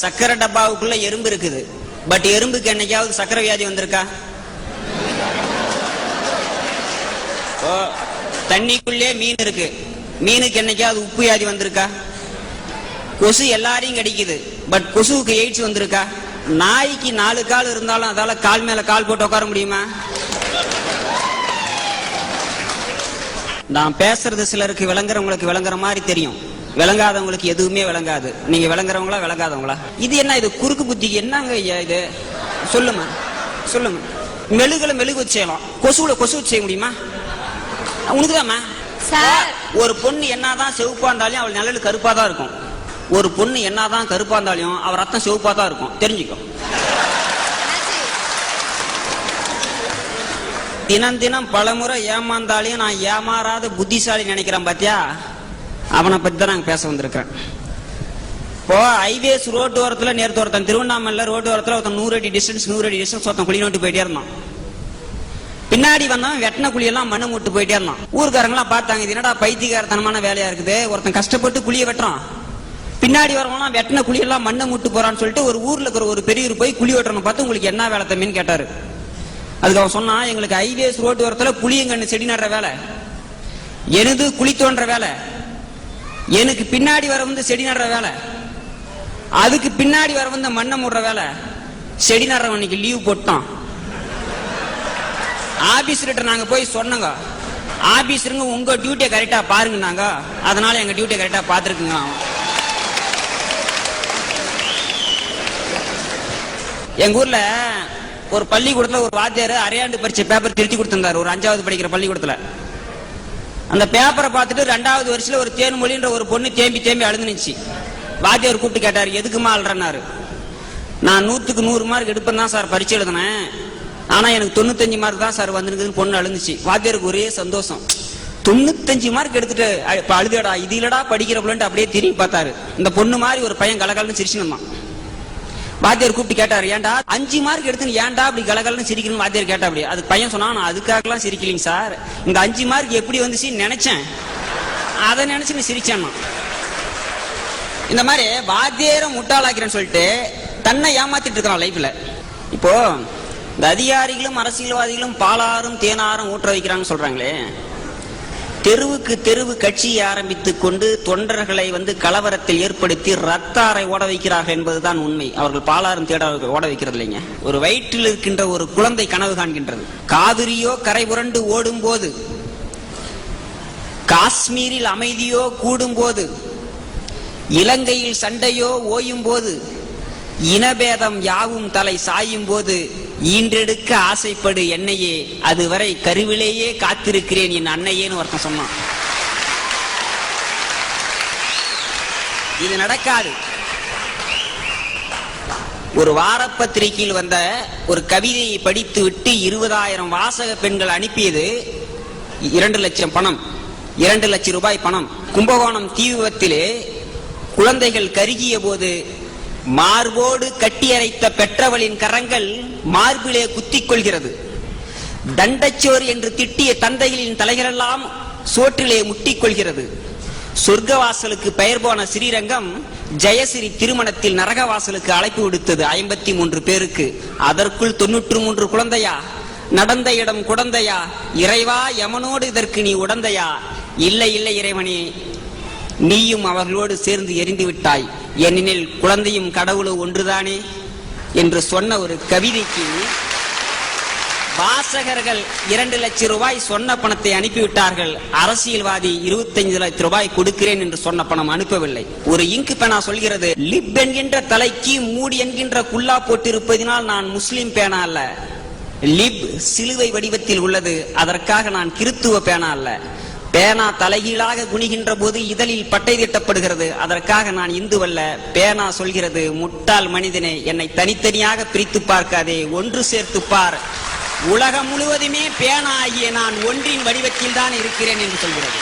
சக்கரை டப்பாவுக்குள்ள எறும்பு இருக்குது. பட் எறும்புக்கு என்னைக்காவது சக்கரை வியாதி வந்திருக்கா? தண்ணிக்குள்ளே மீன் இருக்கு, மீனுக்கு என்னைக்காவது உப்பு வியாதி வந்திருக்கா? கொசு எல்லாரையும் கடிக்குது, பட் கொசுவுக்கு எய்ட்ஸ் வந்திருக்கா? நாய்க்கு 4 கால் இருந்தாலும் அதால கால் மேல கால் போட்டு உட்கார முடியுமா? நான் பேசுறது சிலருக்கு விளங்குறவங்களுக்கு விளங்குற மாதிரி தெரியும், விளங்காதவங்களுக்கு எதுவுமே விளங்காது. நீங்க விளங்குறவங்களா விளங்காதவங்களா? இது என்ன, இது குறுக்கு புத்திக்கு என்னங்க ஐயா இது? சொல்லுங்க சொல்லுங்க. மெழுகு வச்சு செய்யலாம், கொசுவுல கொசு வச்சு செய்ய முடியுமா? உனக்குதாம்மா. ஒரு பொண்ணு என்னதான் செவப்பா இருந்தாலும் அவள் நிழல் கருப்பா தான் இருக்கும். ஒரு பொண்ணு என்னதான் கருப்பா இருந்தாலும் அவ ரத்தம் சிவப்பா தான் இருக்கும், தெரிஞ்சுக்கோ. தினம் தினம் பலமுறை ஏமாந்தாலையும் நான் ஏமாறாத புத்திசாலி நினைக்கிறேன் பாத்தியா, அவனை பத்தி தான் நாங்க பேச வந்திருக்கிறேன். இப்போ ஹைவேஸ் ரோட்டு ஓரத்துல நேரத்து ஒருத்தன் திருவண்ணாமலை ரோட்டு ஓரத்துல ஒருத்தன் 100 அடி டிஸ்டன்ஸ் ஒருத்தன் குழி நோட்டு போயிட்டே இருந்தான். பின்னாடி வந்தவன் வெட்டின குழியெல்லாம் மண்ணு மூட்டு போயிட்டே இருந்தான். ஊருக்காரங்களாம் பார்த்தாங்க, இது என்னடா பைத்தியகாரத்தனமான வேலையா இருக்குது, ஒருத்தன் கஷ்டப்பட்டு குழிய வெட்டுறான், பின்னாடி வரவங்களாம் வெட்டின குழியெல்லாம் மண்ணை மூட்டு போறான்னு சொல்லிட்டு ஒரு ஊர்ல இருக்கிற ஒரு பெரியவர் போய் குழி வெட்டணும் பார்த்து உங்களுக்கு என்ன வேலை தம்பின்னு கேட்டாரு. அதுக்கு அவன் சொன்னா, எங்களுக்கு ஹைவேஸ் ரோட்டு ஓரத்துல புளியங்கன்னு செடி நடுற வேலை, எனது குழி தோன்ற வேலை, எனக்கு பின்னாடி வர வந்து செடி நடுற வேலை, அதுக்கு பின்னாடி வர வந்து மண்ணை மூடுற வேலை. செடி நடுறவனுக்கு லீவ் போட்டான். ஆபீஸ்கிட்ட நாங்க போய் சொன்னங்க, ஆபீஸருங்க உங்க டியூட்டியை கரெக்டா பாருங்க, நாங்க அதனால எங்க டியூட்டியை கரெக்டா பாத்துருக்குங்க. எங்க ஊர்ல ஒரு பள்ளிக்கூடத்துல ஒரு வாத்தியார் அரையாண்டு பரீட்சை பேப்பர் திருத்தி கொடுத்திருந்தாரு, ஒரு 5வது படிக்கிற பள்ளிக்கூடத்துல. அந்த பேப்பரை பார்த்துட்டு 2வது வருஷத்துல ஒரு தேன்மொழின்ற ஒரு பொண்ணு தேம்பி அழுதுனுச்சு. வாத்தியார் கூப்பிட்டு கேட்டாரு, எதுக்குமா அழுறனாரு. நான் 100க்கு 100 மார்க் எடுப்பேன் தான் சார் பரீட்சை எழுதினேன், ஆனா எனக்கு 95 மார்க் தான் சார் வந்துருக்குன்னு பொண்ணு அழுந்துச்சு. வாத்தியாருக்கு ஒரே சந்தோஷம், 95 மார்க் எடுத்துட்டு அழுதடா, இது இல்லடா படிக்கிற பிள்ளைன்ட்டு அப்படியே திரும்பி பார்த்தாரு. இந்த பொண்ணு மாதிரி ஒரு பையன் கலகலன்னு சிரிச்சுன்னு. வாத்தியார் கூப்பிட்டு கேட்டாரு, ஏன்டா 5 மார்க் எடுத்து ஏன்டா அப்படி கலகலன்னு சிரிக்கணும் வாத்தியார் கேட்டா. அப்படி அதுக்கு பையன் சொன்னா, நான் அதுக்காகலாம் சிரிக்கலைங்க சார், இந்த 5 மார்க் எப்படி வந்துச்சுன்னு நினைச்சேன், அதை நினைச்சு நீ சிரிச்சான். இந்த மாதிரி வாத்தியாரம் முட்டாளாக்கிறேன்னு சொல்லிட்டு தன்னை ஏமாத்திட்டு இருக்கிறான் லைஃப்ல. இப்போ இந்த அதிகாரிகளும் அரசியல்வாதிகளும் பாலாரும் தேனாரும் ஊற்ற வைக்கிறான்னு சொல்றாங்களே, தெருவுக்கு தெருவு கட்சியை ஆரம்பித்துக் கொண்டு தொண்டர்களை கலவரத்தில் ஏற்படுத்தி ரத்தாரை ஓட வைக்கிறார்கள் என்பதுதான் உண்மை. அவர்கள் பாலாரும் தேட ஓட வைக்கிறது இல்லைங்க. ஒரு வயிற்றில் இருக்கின்ற ஒரு குழந்தை கனவு காண்கின்றது. காவிரியோ கரை புரண்டு ஓடும் போது, காஷ்மீரில் அமைதியோ கூடும் போது, இலங்கையில் சண்டையோ ஓயும் போது, இனபேதம் யாவும் தலை சாயும் போது, ஈன்றெடுக்க ஆசைப்படு என்னையே, அதுவரை கருவிலேயே காத்திருக்கிறேன் என் அன்னையேன்னு ஒருத்தன் சொன்னான். இது நடக்காது. ஒரு வாரப்பத்திரிகையில் வந்த ஒரு கவிதையை படித்து விட்டு 20,000 வாசக பெண்கள் அனுப்பியது 2 லட்சம் பணம், 2 லட்சம் ரூபாய் பணம். கும்பகோணம் தீ விபத்திலே குழந்தைகள் கருகிய போது மார்போடு கட்டியரைத்த பெற்றவளின் கரங்கள் மார்பிலே குத்திக் கொள்கிறது. தண்டச்சோர் என்று திட்டிய தந்தைகளின் தலைகளெல்லாம் சோற்றிலே முட்டிக்கொள்கிறது. சொர்க்கவாசலுக்கு பெயர் போன ஸ்ரீரங்கம் ஜெயஸ்ரீ திருமணத்தில் நரகவாசலுக்கு அழைப்பு விடுத்தது 53 பேருக்கு. அதற்குள் 93 குழந்தையா? நடந்த இடம் குடந்தையா? இறைவா யமனோடு இதற்கு நீ உடந்தையா? இல்லை இல்லை இறைவனே, நீயும் அவர்களோடு சேர்ந்து எரிந்து விட்டாய், ஏனெனில் குழந்தையும் கடவுளும் ஒன்றுதானே என்று சொன்ன ஒரு கவிதைக்கு வாசகர்கள் 2 லட்சம் ரூபாய் சொன்ன பணத்தை அனுப்பிவிட்டார்கள். அரசியல்வாதி 25 லட்சம் ரூபாய் கொடுக்கிறேன் என்று சொன்ன பணம் அனுப்பவில்லை. ஒரு இங்கு பேனா சொல்கிறது, லிப் என்கின்ற தலைக்கு மூடி என்கின்ற குல்லா போட்டிருப்பதினால் நான் முஸ்லிம் பேனா அல்ல. லிப் சிலுவை வடிவத்தில் உள்ளது, அதற்காக நான் கிறித்துவ பேனா அல்ல. பேனா தலைகீழாக குனிகின்ற போது இதழில் பட்டை திட்டப்படுகிறது, அதற்காக நான் இந்துவல்ல. பேனா சொல்கிறது, முட்டாள் மனிதனே, என்னை தனித்தனியாக பிரித்து பார்க்காதே, ஒன்று சேர்த்து பார், உலகம் முழுவதுமே பேனா ஆகிய நான் ஒன்றின் வடிவத்தில் தான் இருக்கிறேன் என்று சொல்கிறது.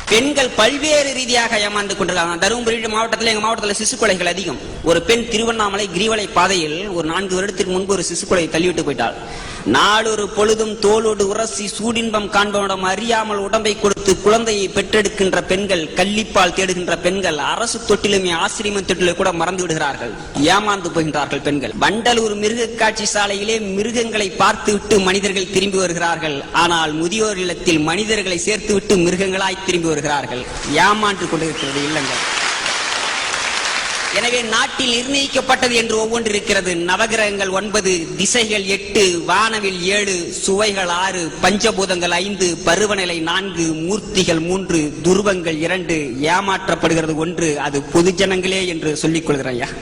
பெண்கள் பல்வேறு ரீதியாக ஏமாந்து கொண்டிருக்காங்க. தருமபுரி மாவட்டத்தில், எங்க மாவட்டத்தில் சிசு கொலைகள் அதிகம். ஒரு பெண் திருவண்ணாமலை கிரிவலை பாதையில் ஒரு 4 வருடத்திற்கு முன்பு ஒரு சிசு கொலை தள்ளிவிட்டு போயிட்டாள். நாளொரு பொழுதும் தோளோடு உரசி சூடின்பம் காண்போடம் அறியாமல் உடம்பை கொடுத்து குழந்தையை பெற்றெடுக்கின்ற பெண்கள், கள்ளிப்பால் தேடுகின்ற பெண்கள், அரசு தொட்டிலுமே ஆசிரியமன் தொட்டிலை கூட மறந்து விடுகிறார்கள், ஏமாந்து போகின்றார்கள் பெண்கள். வண்டலூர் மிருக காட்சி சாலையிலே மிருகங்களை பார்த்துவிட்டு மனிதர்கள் திரும்பி வருகிறார்கள். ஆனால் முதியோர் இல்லத்தில் மனிதர்களை சேர்த்துவிட்டு மிருகங்களாய் திரும்பி வருகிறார்கள். ஏமாண்டு கொண்டிருக்கிறது இல்லங்கள். எனவே நாட்டில் நிர்ணயிக்கப்பட்டது என்று ஒவ்வொன்று இருக்கிறது. நவகிரகங்கள் 9, திசைகள் 8, வானவில் 7, சுவைகள் 6, பஞ்சபூதங்கள் 5, பருவநிலை 4, மூர்த்திகள் 3, துருவங்கள் 2, ஏமாற்றப்படுகிறது 1. அது பொதுஜனங்களே என்று சொல்லிக் கொள்கிறேன்.